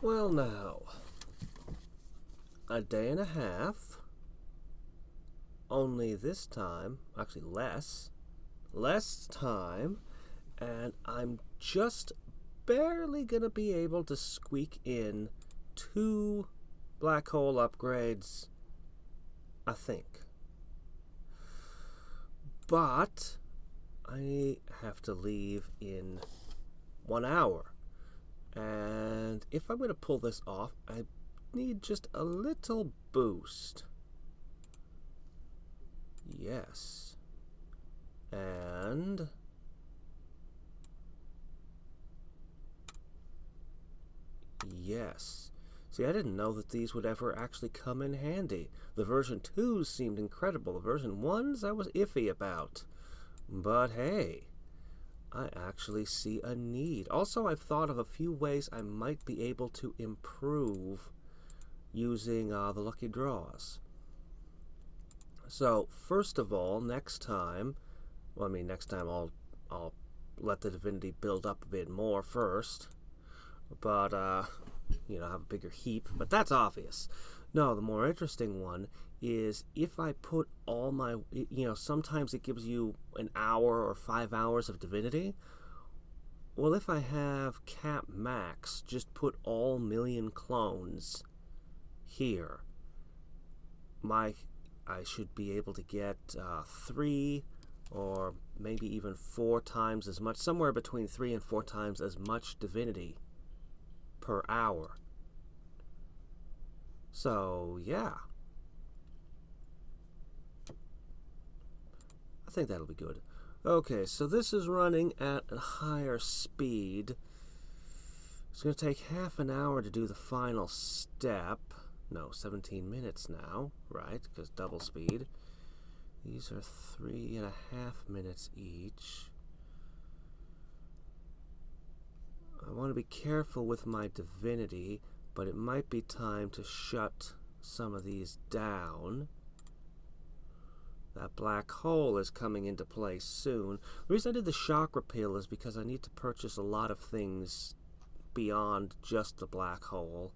Well, now, a day and a half, only this time, actually less time, and I'm just barely gonna be able to squeak in 2 black hole upgrades, I think. But I have to leave in 1 hour. And if I'm going to pull this off, I need just a little boost. Yes. And yes. See, I didn't know that these would ever actually come in handy. The version 2s seemed incredible. The version 1s I was iffy about. But hey, I actually see a need. Also, I've thought of a few ways I might be able to improve using the lucky draws. So, first of all, next time I'll let the divinity build up a bit more first. But, have a bigger heap. But that's obvious. No, the more interesting one is if I put all my, sometimes it gives you an hour or 5 hours of divinity. Well, if I have cap max, just put all million clones here. I should be able to get 3 or maybe even 4 times as much, somewhere between 3 and 4 times as much divinity per hour. So, yeah. I think that'll be good. Okay, so this is running at a higher speed. It's going to take half an hour to do the final step. No, 17 minutes now, right? Because double speed. These are 3.5 minutes each. I want to be careful with my divinity, but it might be time to shut some of these down. That black hole is coming into play soon. The reason I did the shock repeal is because I need to purchase a lot of things beyond just the black hole.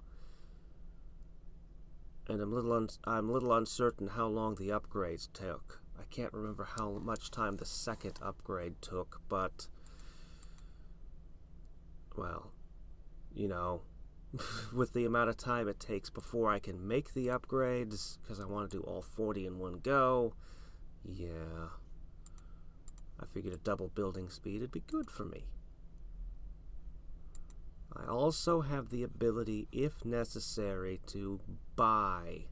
And I'm a little uncertain how long the upgrades took. I can't remember how much time the second upgrade took, but, well, with the amount of time it takes before I can make the upgrades, because I want to do all 40 in one go, yeah, I figured a double building speed would be good for me. I also have the ability, if necessary, to buy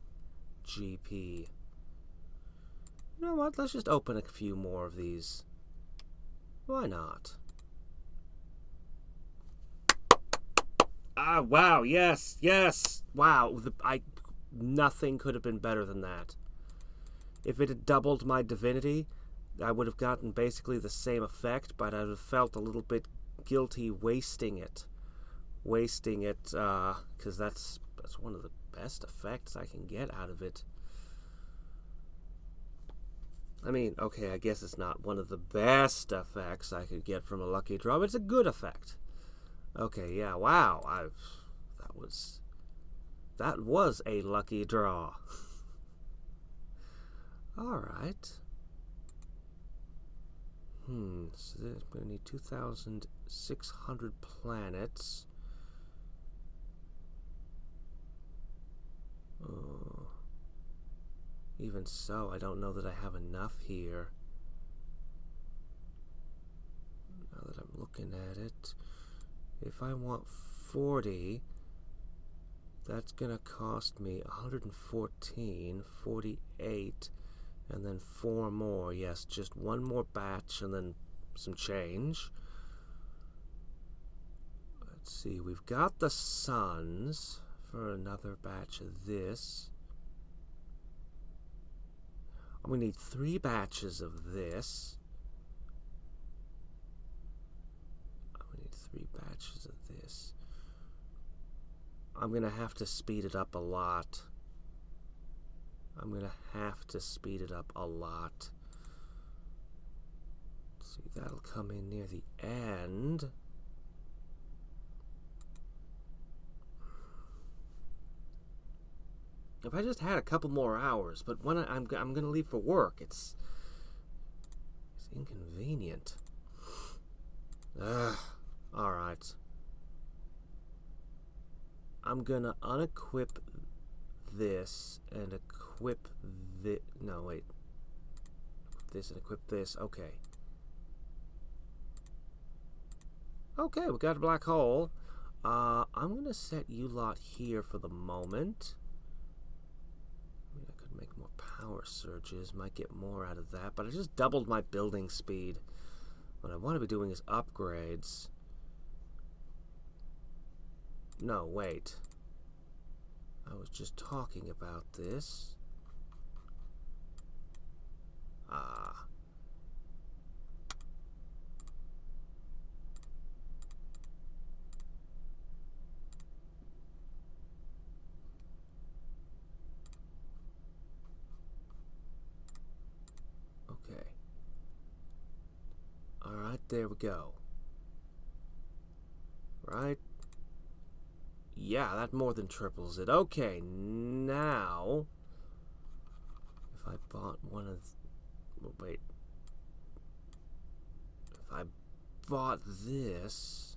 GP. You know what? Let's just open a few more of these. Why not? Ah, wow, yes, yes. Wow, nothing could have been better than that. If it had doubled my divinity, I would have gotten basically the same effect, but I would have felt a little bit guilty wasting it. Because that's one of the best effects I can get out of it. I mean, okay, I guess it's not one of the best effects I could get from a lucky draw, but it's a good effect. Okay, yeah, wow, that was a lucky draw. Alright. So we're going to need 2,600 planets. Oh. Even so, I don't know that I have enough here. Now that I'm looking at it, if I want 40, that's going to cost me 114, 48, and then 4 more. Yes, just 1 more batch and then some change. Let's see, we've got the suns for another batch of this. We need 3 batches of this. We need 3 batches of this. I'm going to have to speed it up a lot. See, that'll come in near the end. If I just had a couple more hours, but when I'm going to leave for work, it's inconvenient. Ugh. All right. I'm going to unequip this and equip this. No, wait. Equip this and equip this. Okay. Okay, we got a black hole. I'm going to set you lot here for the moment. I mean, I could make more power surges. Might get more out of that. But I just doubled my building speed. What I want to be doing is upgrades. No, wait. I was just talking about this. Okay. Alright, there we go. Right? Yeah, that more than triples it. Okay, now... If I bought one of... Well, wait. If I bought this...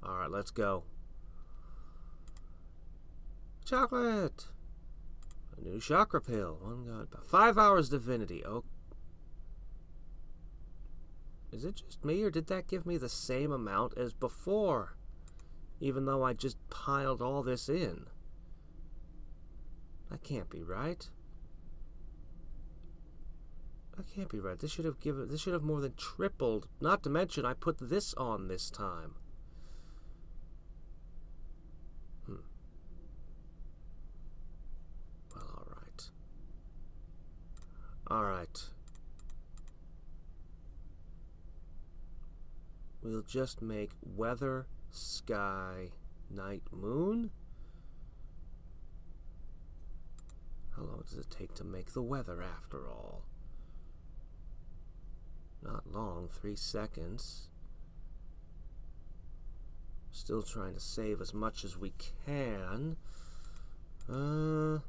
Alright, let's go. Chocolate! A new chakra pill. One god. 5 hours divinity. Oh. Is it just me, or did that give me the same amount as before? Even though I just piled all this in. That can't be right. That can't be right. This should have more than tripled. Not to mention I put this on this time. Well, alright. Alright. We'll just make weather, sky, night, moon. How long does it take to make the weather after all? Not long, 3 seconds. Still trying to save as much as we can. I'm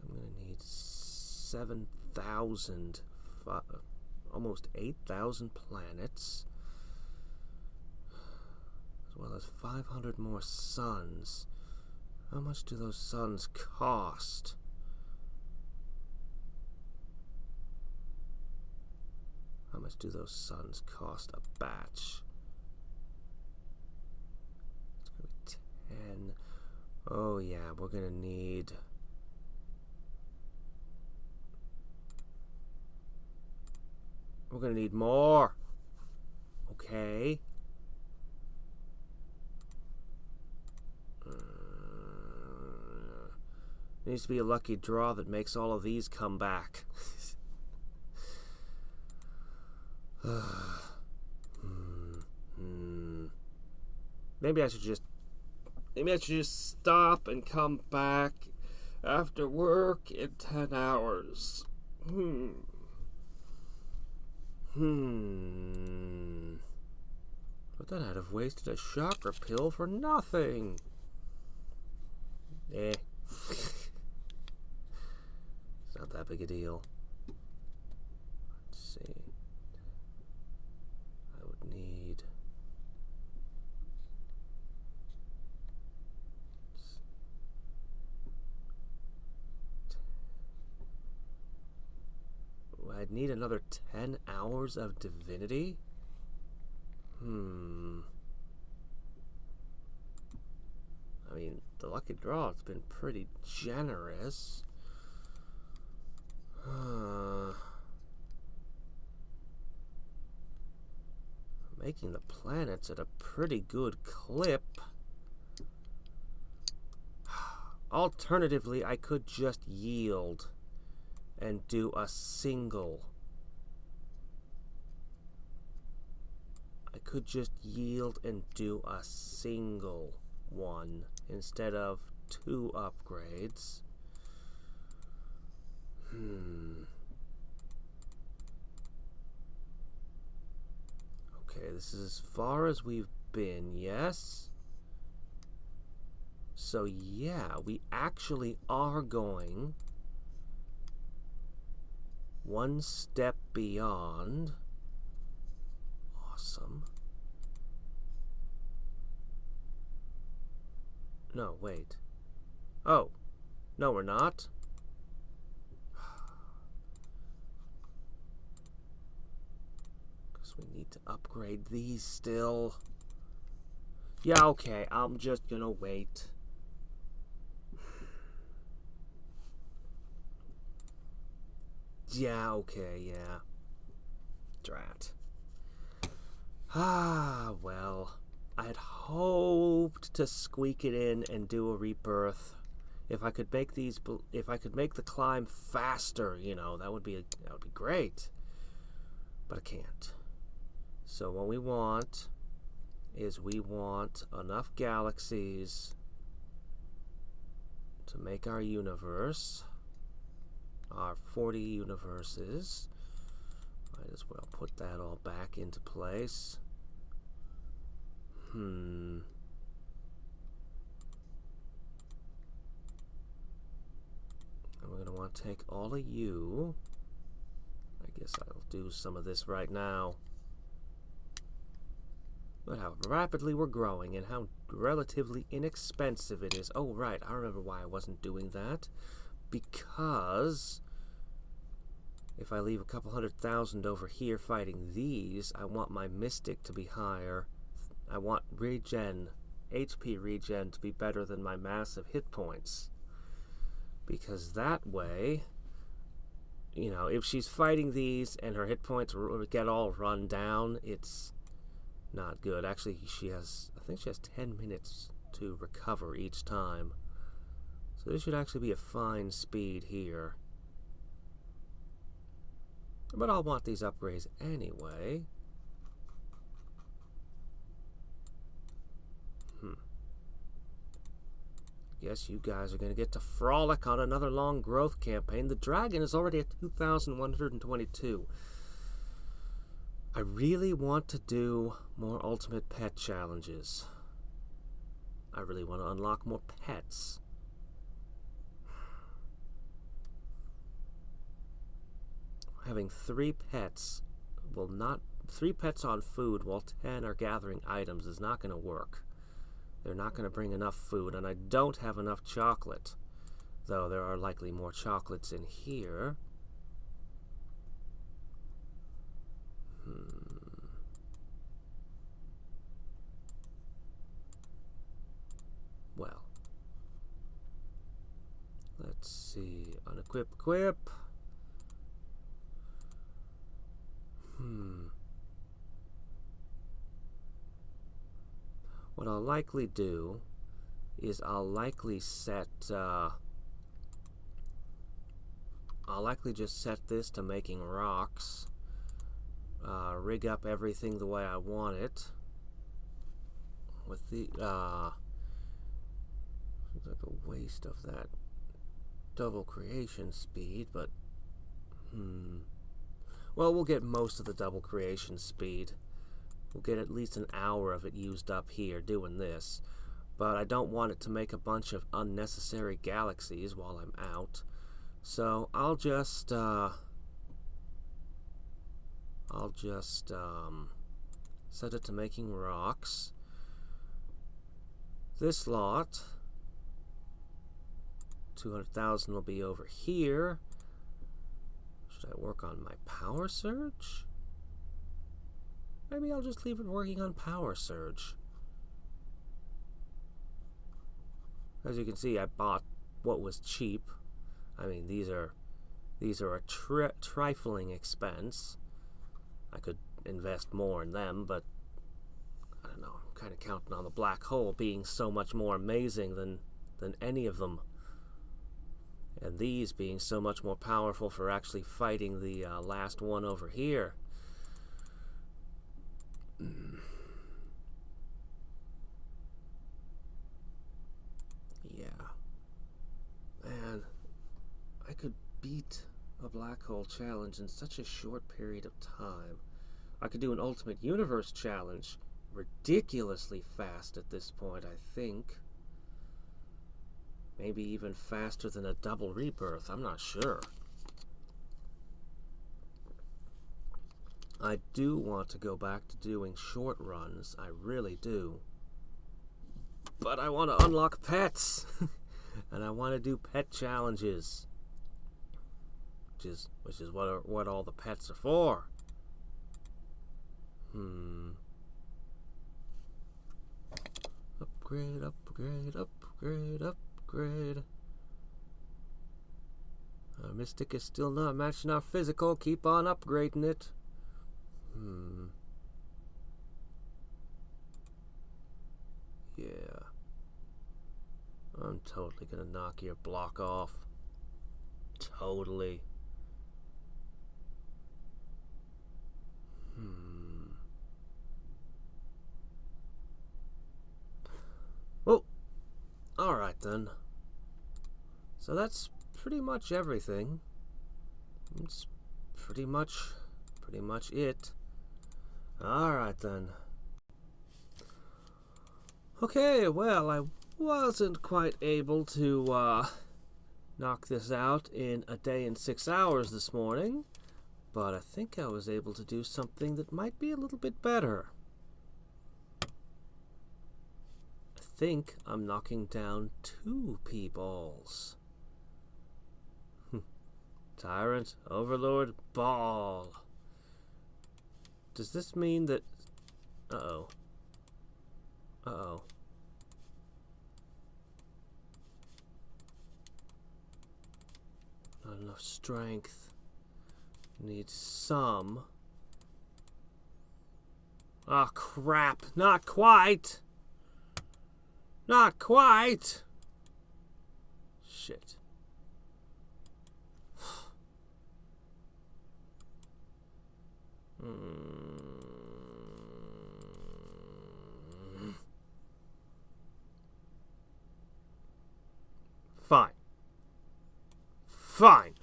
gonna need 7,000, almost 8,000 planets, as well as 500 more suns. How much do those suns cost? How much do those suns cost a batch? It's gonna be 10. Oh yeah, we're gonna need... We're gonna need more. Okay. There needs to be a lucky draw that makes all of these come back. Maybe I should just stop and come back after work in 10 hours. But then I'd have wasted a chakra pill for nothing. It's not that big a deal. Let's see. I would need... I'd need another 10 hours of divinity? I mean, the lucky draw has been pretty generous. Making the planets at a pretty good clip. Alternatively, I could just yield and do a single. I could just yield and do a single one instead of 2 upgrades. this is as far as we've been, yes? So yeah, we actually are going one step beyond. Awesome. No, wait. Oh, no we're not. Because we need to upgrade these still. Yeah, okay, I'm just gonna wait. Yeah, okay, yeah. Drat. Ah, well. I had hoped to squeak it in and do a rebirth. If I could make the climb faster, you know, that would be great. But I can't. So what we want is enough galaxies to make our universe, our 40 universes. Might as well put that all back into place. And we're going to want to take all of you. I guess I'll do some of this right now. But how rapidly we're growing and how relatively inexpensive it is. Oh, right. I remember why I wasn't doing that. Because if I leave a couple 100,000 over here fighting these, I want my Mystic to be higher. I want regen, HP regen, to be better than my massive hit points. Because that way, you know, if she's fighting these and her hit points get all run down, it's not good. Actually, I think she has 10 minutes to recover each time. So this should actually be a fine speed here. But I'll want these upgrades anyway. Guess you guys are going to get to frolic on another long growth campaign. The dragon is already at 2,122. I really want to do more ultimate pet challenges. I really want to unlock more pets. Having 3 pets on food while 10 are gathering items is not going to work. They're not going to bring enough food, and I don't have enough chocolate. Though there are likely more chocolates in here. Well. Let's see. Unequip, equip. What I'll likely do is I'll likely just set this to making rocks. Rig up everything the way I want it. With the seems like a waste of that double creation speed, but well, we'll get most of the double creation speed. We'll get at least an hour of it used up here doing this. But I don't want it to make a bunch of unnecessary galaxies while I'm out. So I'll just set it to making rocks. This lot, 200,000 will be over here. Should I work on my power surge? Maybe I'll just leave it working on power surge. As you can see, I bought what was cheap. I mean, these are a trifling expense. I could invest more in them, but I don't know. I'm kind of counting on the black hole being so much more amazing than any of them, and these being so much more powerful for actually fighting the last one over here. Yeah. Man, I could beat a black hole challenge in such a short period of time. I could do an Ultimate Universe challenge ridiculously fast at this point, I think. Maybe even faster than a double rebirth, I'm not sure. I do want to go back to doing short runs, I really do. But I want to unlock pets! And I want to do pet challenges. Which is what all the pets are for. Upgrade, upgrade, upgrade, upgrade. Our Mystic is still not matching our physical. Keep on upgrading it. Yeah. I'm totally gonna knock your block off. Totally. Well, alright then. So that's pretty much everything. It's pretty much it. Alright then. Okay, well, I wasn't quite able to knock this out in a day and 6 hours this morning, but I think I was able to do something that might be a little bit better. I think I'm knocking down 2 P-balls. Tyrant, Overlord, Ball. Does this mean that... Uh-oh. Uh-oh. Not enough strength. Need some. Ah, crap. Not quite. Not quite. Shit. Fine. Fine.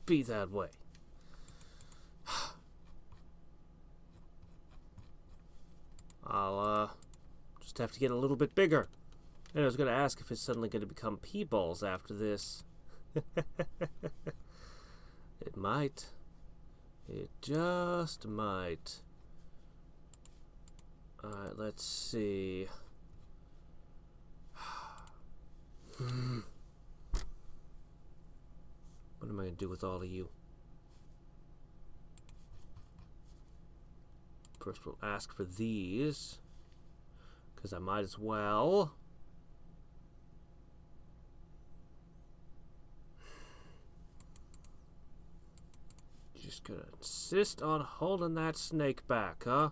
Be that way. I'll just have to get a little bit bigger. And I was going to ask if it's suddenly going to become P-balls after this. It might. It just might. Alright, let's see. What am I going to do with all of you? First we'll ask for these, because I might as well. Just gonna insist on holding that snake back, huh?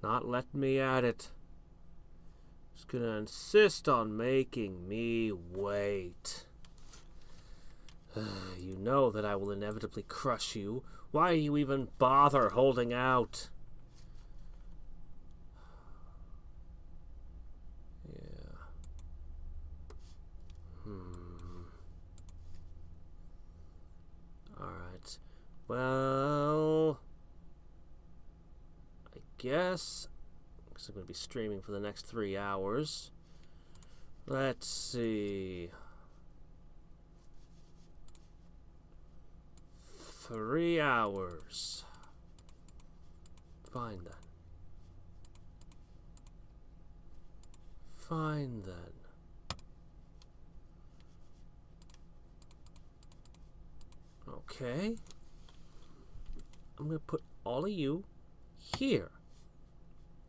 Not letting me at it. Just gonna insist on making me wait. You know that I will inevitably crush you. Why do you even bother holding out? Yeah. Alright. Well, I guess, because I'm going to be streaming for the next 3 hours. Let's see. 3 hours. Fine then. Fine then. Okay. I'm going to put all of you here.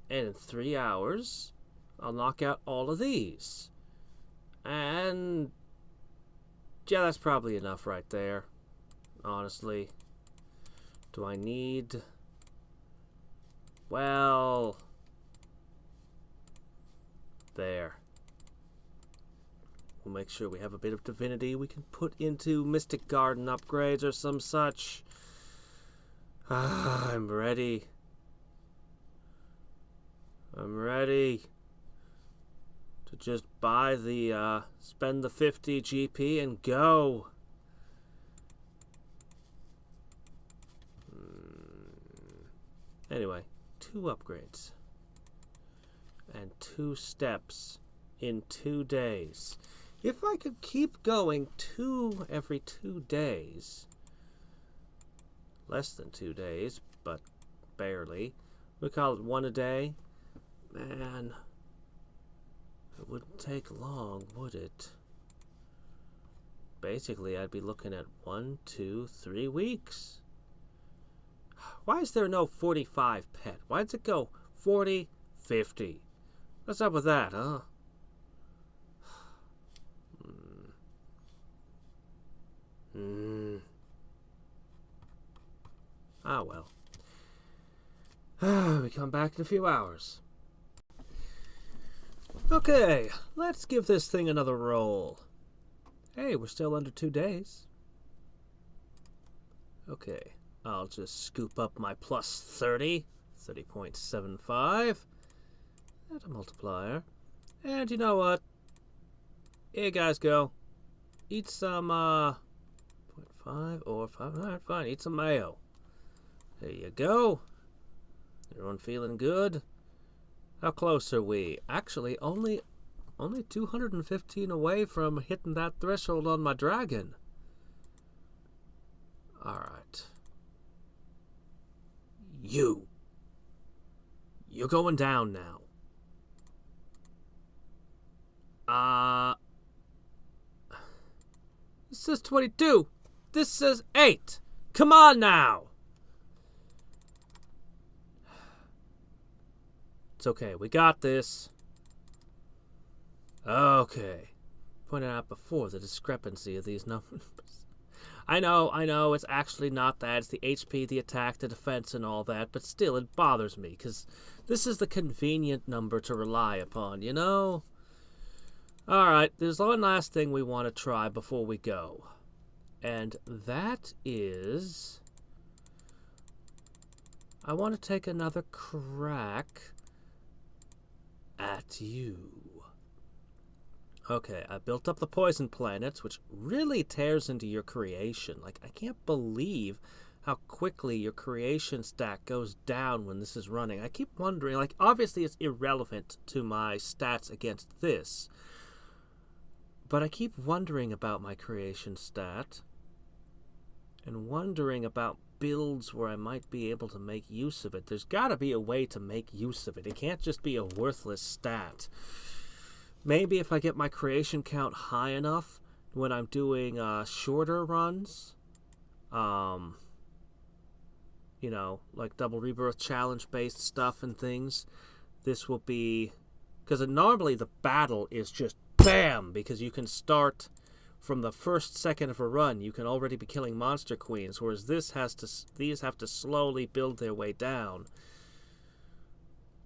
And in 3 hours, I'll knock out all of these. And yeah, that's probably enough right there. Honestly. Do I need... Well... There. We'll make sure we have a bit of divinity we can put into Mystic Garden upgrades or some such. I'm ready. I'm ready to just buy the, spend the 50 GP and go. Anyway, 2 upgrades. And 2 steps in 2 days. If I could keep going 2 every 2 days, less than 2 days, but barely, we call it 1 a day, man, it wouldn't take long, would it? Basically, I'd be looking at 1, 2, 3 weeks. Why is there no 45 pet? Why does it go 40, 50? What's up with that, huh? Ah, well. We come back in a few hours. Okay, let's give this thing another roll. Hey, we're still under 2 days. Okay, I'll just scoop up my plus 30. 30.75. And a multiplier. And you know what? Here you guys go. Eat some, 0.5 or 5. Alright, fine. Eat some mayo. There you go. Everyone feeling good? How close are we? Actually, only 215 away from hitting that threshold on my dragon. Alright. You're going down now. This says 22. This says 8. Come on now. It's okay. We got this. Okay. Pointed out before the discrepancy of these numbers. I know, it's actually not that. It's the HP, the attack, the defense, and all that, but still, it bothers me, because this is the convenient number to rely upon, you know? Alright, there's one last thing we want to try before we go. And that is... I want to take another crack at you. Okay, I built up the poison planets, which really tears into your creation. Like, I can't believe how quickly your creation stack goes down when this is running. I keep wondering, like, obviously it's irrelevant to my stats against this, but I keep wondering about my creation stat and wondering about builds where I might be able to make use of it. There's got to be a way to make use of it. It can't just be a worthless stat. Maybe if I get my creation count high enough when I'm doing shorter runs, you know, like double rebirth challenge based stuff and things, this will be... Because normally the battle is just BAM! Because you can start from the first second of a run, you can already be killing monster queens, whereas these have to slowly build their way down.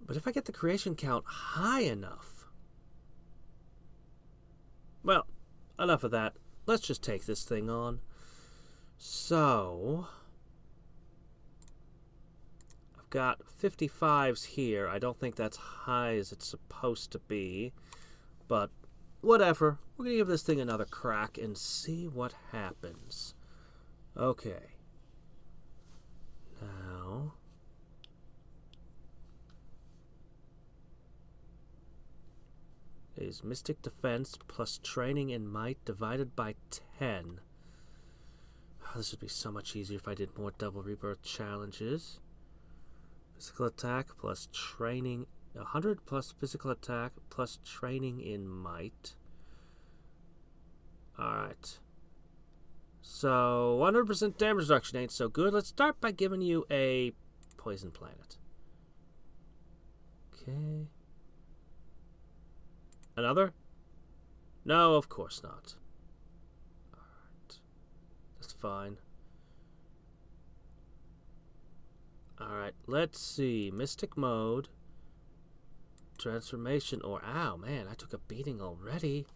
But if I get the creation count high enough... Well, enough of that. Let's just take this thing on. So... I've got 55s here. I don't think that's high as it's supposed to be. But whatever. We're going to give this thing another crack and see what happens. Okay. Now... is Mystic Defense plus Training in Might divided by 10. Oh, this would be so much easier if I did more Double Rebirth challenges. Physical Attack plus Training... 100 plus Physical Attack plus Training in Might. Alright. So, 100% damage reduction ain't so good. Let's start by giving you a Poison Planet. Okay. Another? No, of course not. Alright. That's fine. Alright, let's see. Mystic Mode. Transformation or... Ow, man, I took a beating already.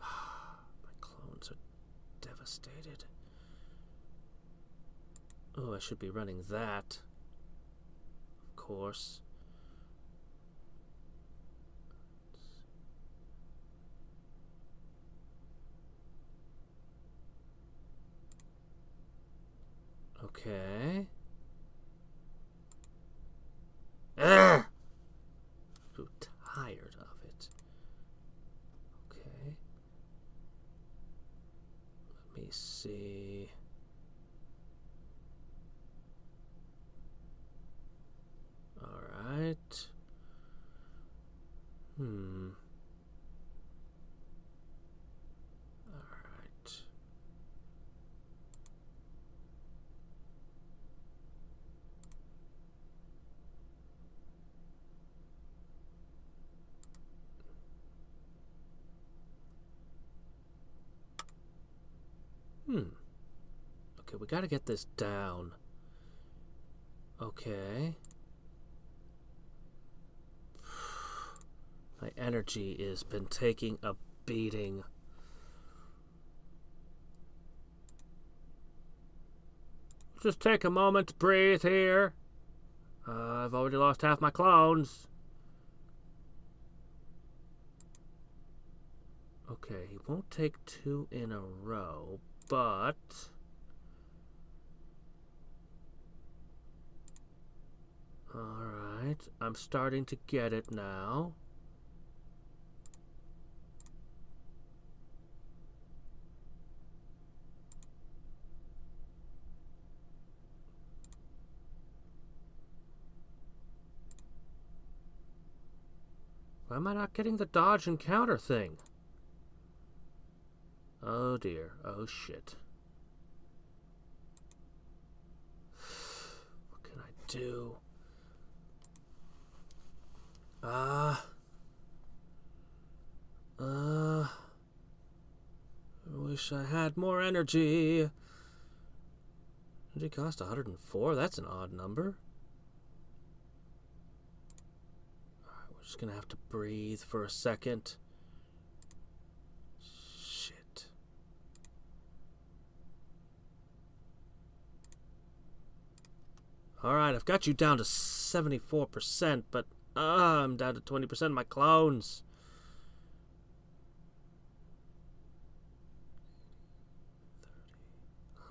My clones are devastated. Oh, I should be running that. Of course. Okay. Okay, we gotta get this down. Okay. My energy has been taking a beating. Just take a moment to breathe here. I've already lost half my clones. Okay, he won't take 2 in a row, but... Alright, I'm starting to get it now. Why am I not getting the dodge and counter thing? Oh dear. Oh shit. What can I do? I wish I had more energy. Energy cost 104? That's an odd number. Alright, we're just gonna have to breathe for a second. Shit. Alright, I've got you down to 74%, but I'm down to 20% of my clones.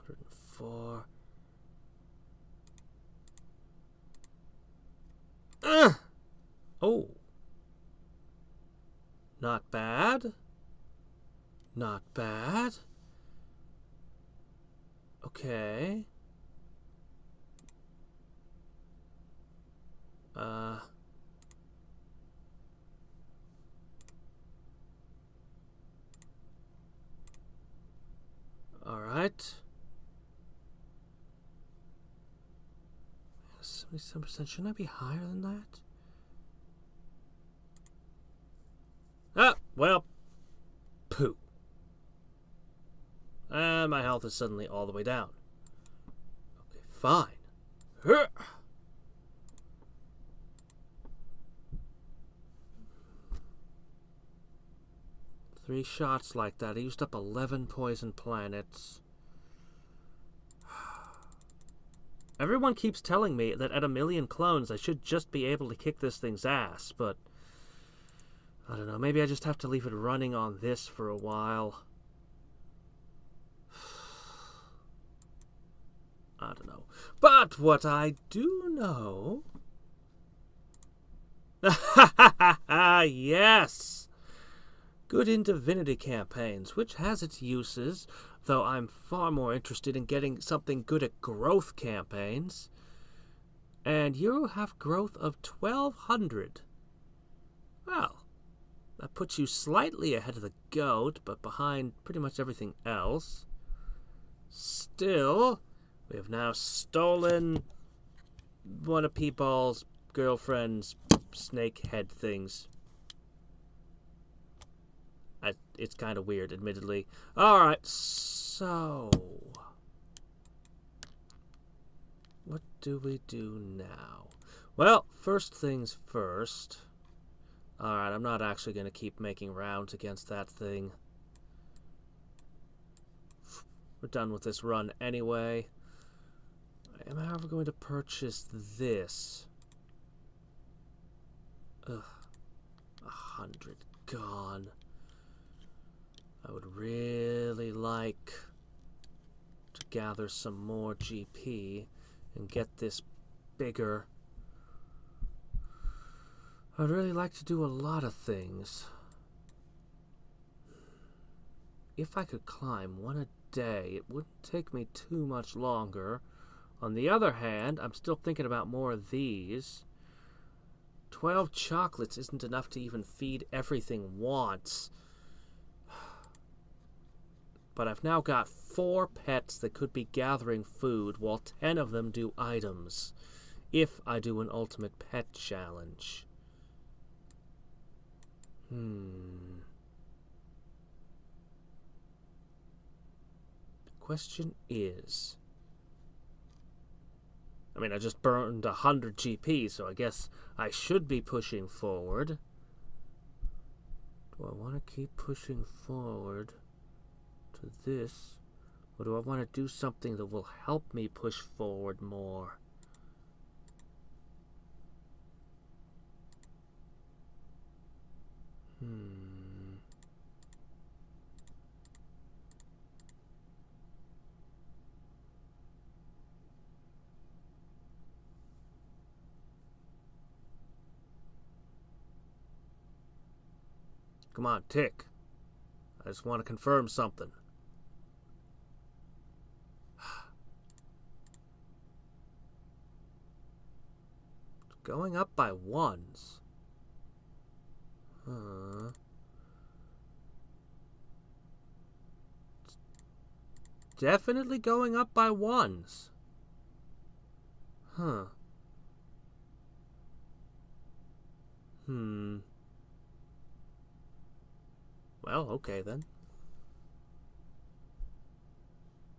104. Oh. Not bad. Not bad. Okay. Alright. 77%. Shouldn't I be higher than that? Ah, well, poo. And my health is suddenly all the way down. Okay, fine. 3 shots like that. I used up 11 poison planets. Everyone keeps telling me that at 1,000,000 clones I should just be able to kick this thing's ass, but I don't know, maybe I just have to leave it running on this for a while. I don't know. But what I do know... Yes! Good in Divinity campaigns, which has its uses, though I'm far more interested in getting something good at growth campaigns. And you have growth of 1,200. Well, that puts you slightly ahead of the goat, but behind pretty much everything else. Still, we have now stolen one of Peeball's girlfriend's snake head things. It's kind of weird, admittedly. Alright, so... what do we do now? Well, first things first. Alright, I'm not actually going to keep making rounds against that thing. We're done with this run anyway. I am, however, going to purchase this. Ugh. 100 gone. I would really like to gather some more GP and get this bigger. I'd really like to do a lot of things. If I could climb one a day, it wouldn't take me too much longer. On the other hand, I'm still thinking about more of these. 12 chocolates isn't enough to even feed everything once. But I've now got 4 pets that could be gathering food, while 10 of them do items, if I do an ultimate pet challenge. The question is, I mean, I just burned 100 GP, so I guess I should be pushing forward. Do I want to keep pushing forward to this? Or do I want to do something that will help me push forward more? Come on, tick. I just want to confirm something. It's going up by ones. It's definitely going up by ones. Huh. Well, okay then.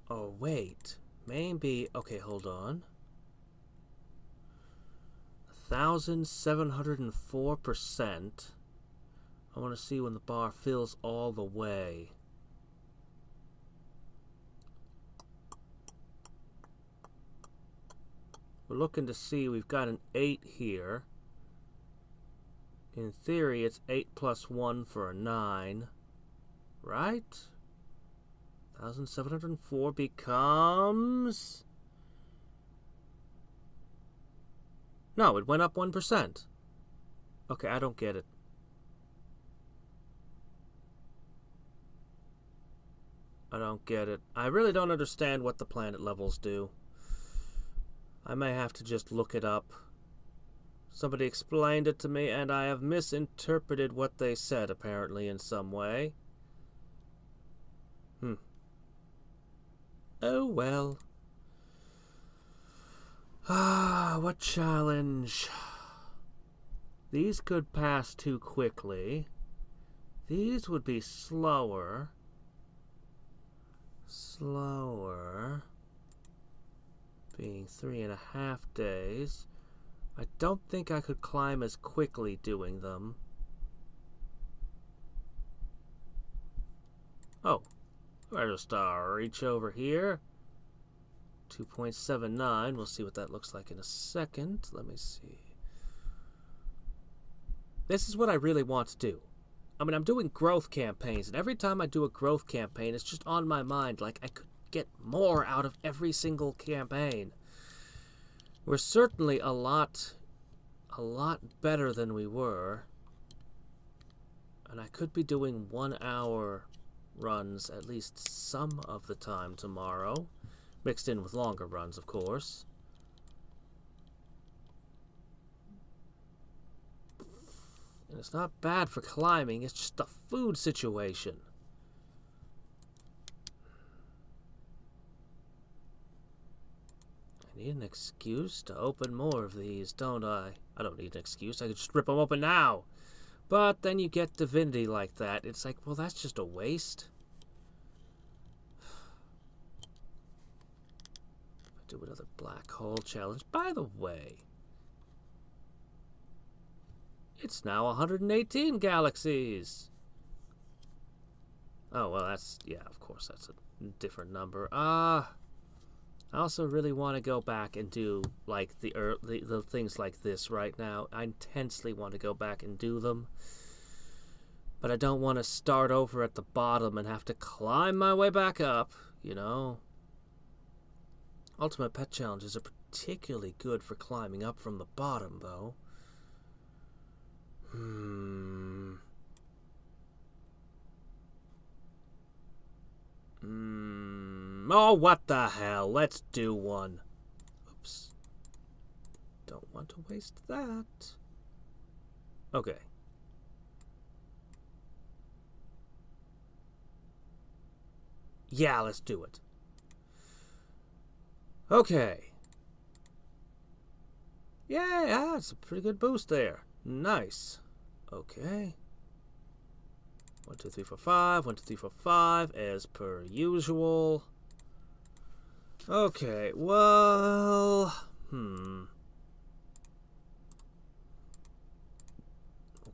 Oh, wait. Maybe... Okay, hold on. 1,704%. I want to see when the bar fills all the way. We're looking to see, we've got an 8 here. In theory, it's 8 plus 1 for a 9. Right? 1,704 becomes... No, it went up 1%. Okay, I don't get it. I don't get it. I really don't understand what the planet levels do. I may have to just look it up. Somebody explained it to me, and I have misinterpreted what they said, apparently, in some way. Oh, well. What challenge? These could pass too quickly. These would be slower. Slower. Being 3.5 days. I don't think I could climb as quickly doing them. Oh. I'll just reach over here. 2.79. We'll see what that looks like in a second. Let me see. This is what I really want to do. I mean, I'm doing growth campaigns, and every time I do a growth campaign, it's just on my mind. Like, I could get more out of every single campaign. We're certainly a lot better than we were. And I could be doing 1 hour runs at least some of the time tomorrow. Mixed in with longer runs, of course. And it's not bad for climbing, it's just the food situation. I need an excuse to open more of these, don't I? I don't need an excuse, I could just rip them open now. But then you get divinity like that. It's like, well, that's just a waste. I do another black hole challenge. By the way, it's now 118 galaxies. Oh, well, that's, yeah, of course, that's a different number. I also really want to go back and do, like, the things like this right now. I intensely want to go back and do them. But I don't want to start over at the bottom and have to climb my way back up, you know? Ultimate Pet Challenges are particularly good for climbing up from the bottom, though. Oh, what the hell? Let's do one. Oops. Don't want to waste that. Okay. Yeah, let's do it. Okay. Yeah, that's a pretty good boost there. Nice. Okay. 1, 2, 3, 4, 5. 1, 2, 3, 4, 5, as per usual. Okay, well... We'll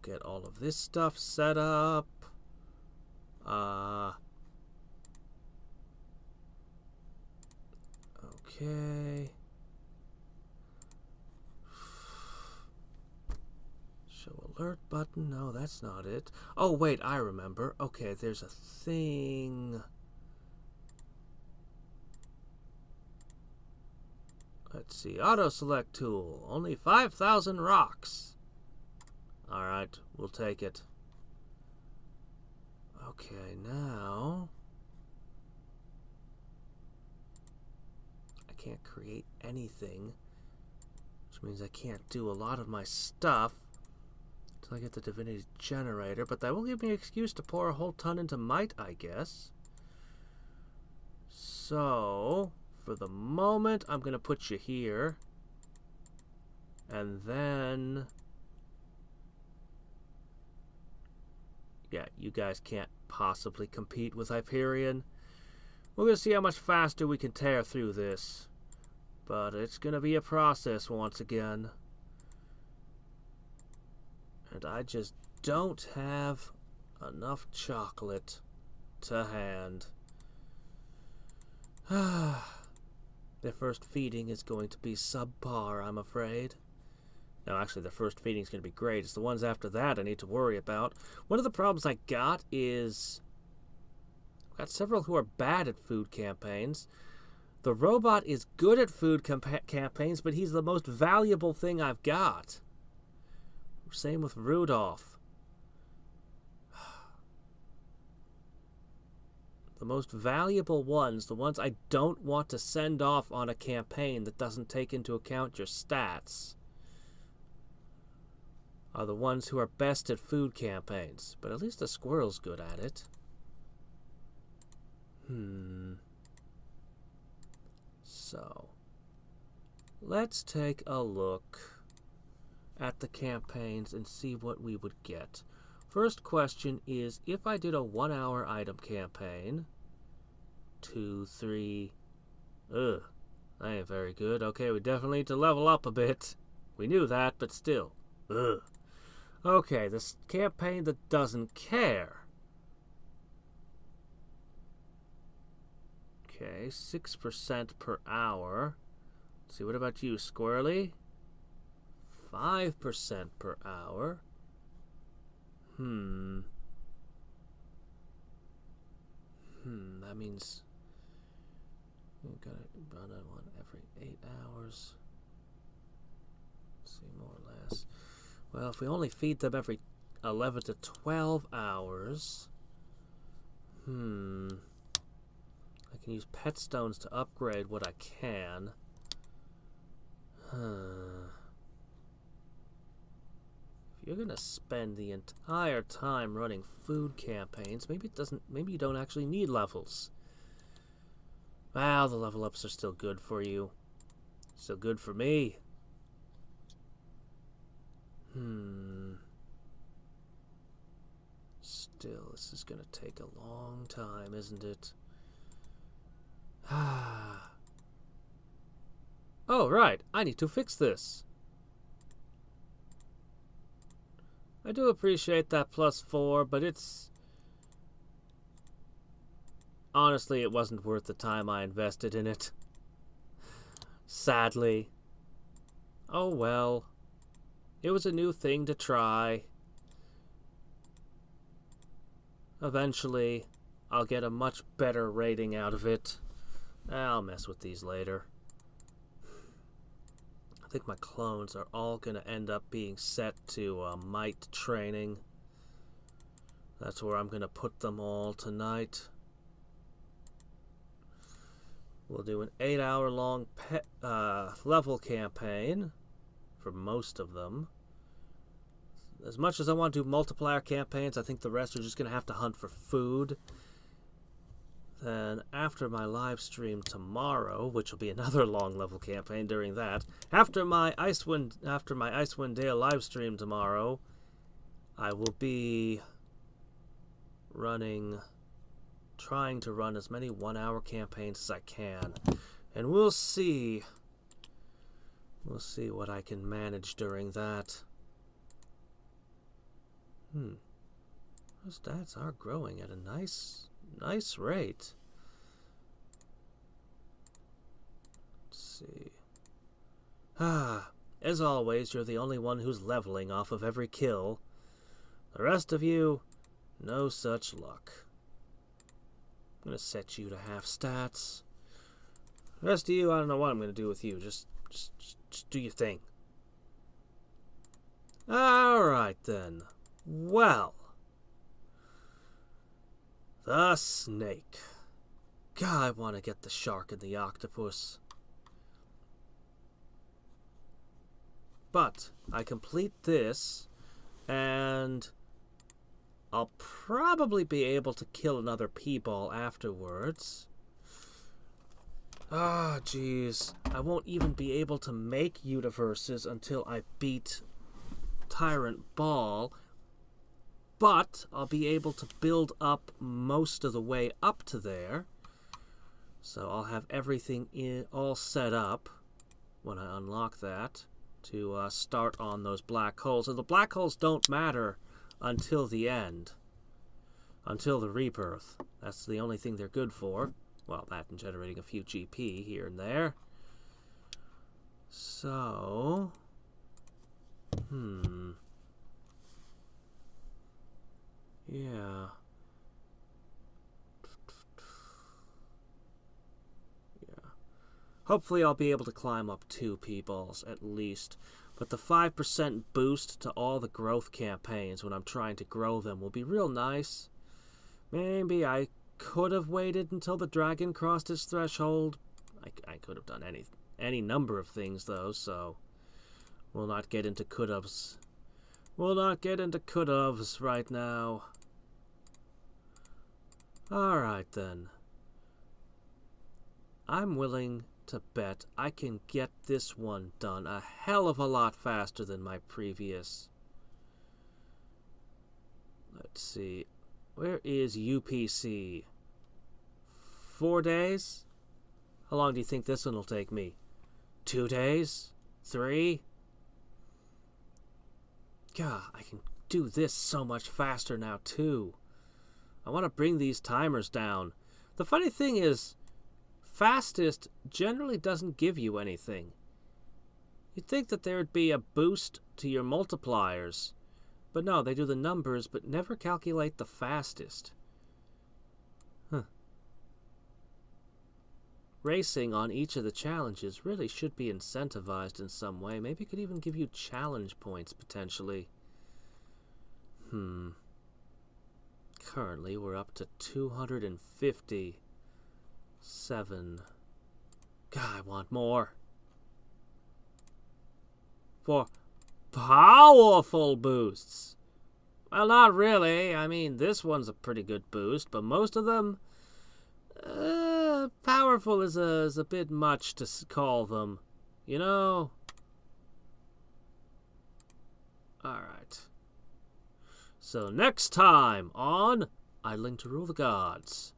get all of this stuff set up. Okay. Show alert button. No, that's not it. Oh, wait, I remember. Okay, there's a thing. Let's see. Auto select tool. Only 5,000 rocks. Alright, we'll take it. Okay, now I can't create anything, which means I can't do a lot of my stuff until I get the divinity generator, but that will give me an excuse to pour a whole ton into might, I guess. So, for the moment, I'm going to put you here. And then... yeah, you guys can't possibly compete with Hyperion. We're going to see how much faster we can tear through this. But it's going to be a process once again. And I just don't have enough chocolate to hand. Their first feeding is going to be subpar, I'm afraid. No, actually, the first feeding is going to be great. It's the ones after that I need to worry about. One of the problems I got is... I've got several who are bad at food campaigns. The robot is good at food campaigns, but he's the most valuable thing I've got. Same with Rudolph. The most valuable ones, the ones I don't want to send off on a campaign that doesn't take into account your stats, are the ones who are best at food campaigns. But at least the squirrel's good at it. So, let's take a look at the campaigns and see what we would get. First question is, if I did a 1-hour item campaign, 2, 3, that ain't very good. Okay, we definitely need to level up a bit. We knew that, but still, Okay, this campaign that doesn't care. Okay, 6% per hour. Let's see, what about you, Squirrely? 5% per hour. That means you've got to run one every 8 hours. Let's see, more or less. Well, if we only feed them every 11 to 12 hours, I can use pet stones to upgrade what I can. If you're gonna spend the entire time running food campaigns, maybe you don't actually need levels. Well, the level ups are still good for you. Still good for me. Still, this is gonna take a long time, isn't it? Oh, right. I need to fix this. I do appreciate that +4, but it's... honestly, it wasn't worth the time I invested in it. Sadly. Oh well. It was a new thing to try. Eventually, I'll get a much better rating out of it. I'll mess with these later. I think my clones are all going to end up being set to might training. That's where I'm going to put them all tonight. We'll do an 8-hour-long level campaign for most of them. As much as I want to do multiplier campaigns, I think the rest are just going to have to hunt for food. Then after my live stream tomorrow, which will be another long level campaign during that, after my Icewind Dale live stream tomorrow, I will be trying to run as many 1-hour campaigns as I can. And we'll see We'll see what I can manage during that. Those stats are growing at a nice rate. Let's see. As always, you're the only one who's leveling off of every kill. The rest of you, no such luck. I'm gonna set you to half stats. The rest of you, I don't know what I'm gonna do with you. Just do your thing. Alright then. Well. The snake. God, I want to get the shark and the octopus. But I complete this, and I'll probably be able to kill another P-ball afterwards. Ah, jeez. I won't even be able to make universes until I beat Tyrant Ball, but I'll be able to build up most of the way up to there. So I'll have everything all set up when I unlock that to start on those black holes. And the black holes don't matter until the end, until the rebirth. That's the only thing they're good for. Well, that and generating a few GP here and there. So, yeah. Hopefully I'll be able to climb up 2 P-balls at least. But the 5% boost to all the growth campaigns when I'm trying to grow them will be real nice. Maybe I could have waited until the dragon crossed his threshold. I could have done any number of things though, so we'll not get into could-haves. We'll not get into could-haves right now. Alright then. I'm willing to bet I can get this one done a hell of a lot faster than my previous. Let's see. Where is UPC? 4 days? How long do you think this one will take me? 2 days? 3? God, I can do this so much faster now too. I want to bring these timers down. The funny thing is, fastest generally doesn't give you anything. You'd think that there would be a boost to your multipliers, but no, they do the numbers but never calculate the fastest. Racing on each of the challenges really should be incentivized in some way. Maybe it could even give you challenge points potentially. Currently we're up to 257. God, I want more. For powerful boosts. Well, not really. I mean, this one's a pretty good boost, but most of them, powerful is a bit much to call them, you know? Alright. So next time on Idling to Rule the Gods.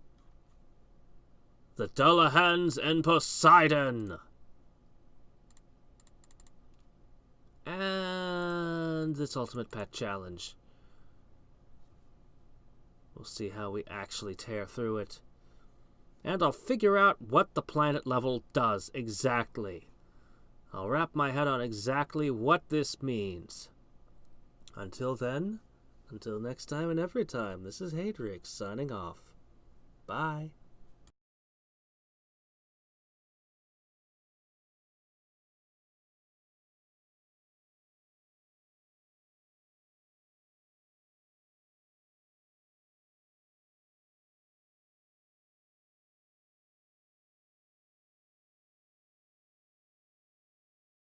The Dullahans and Poseidon. And this Ultimate Pet Challenge. We'll see how we actually tear through it. And I'll figure out what the planet level does exactly. I'll wrap my head on exactly what this means. Until then, until next time and every time, this is Hadrix signing off. Bye.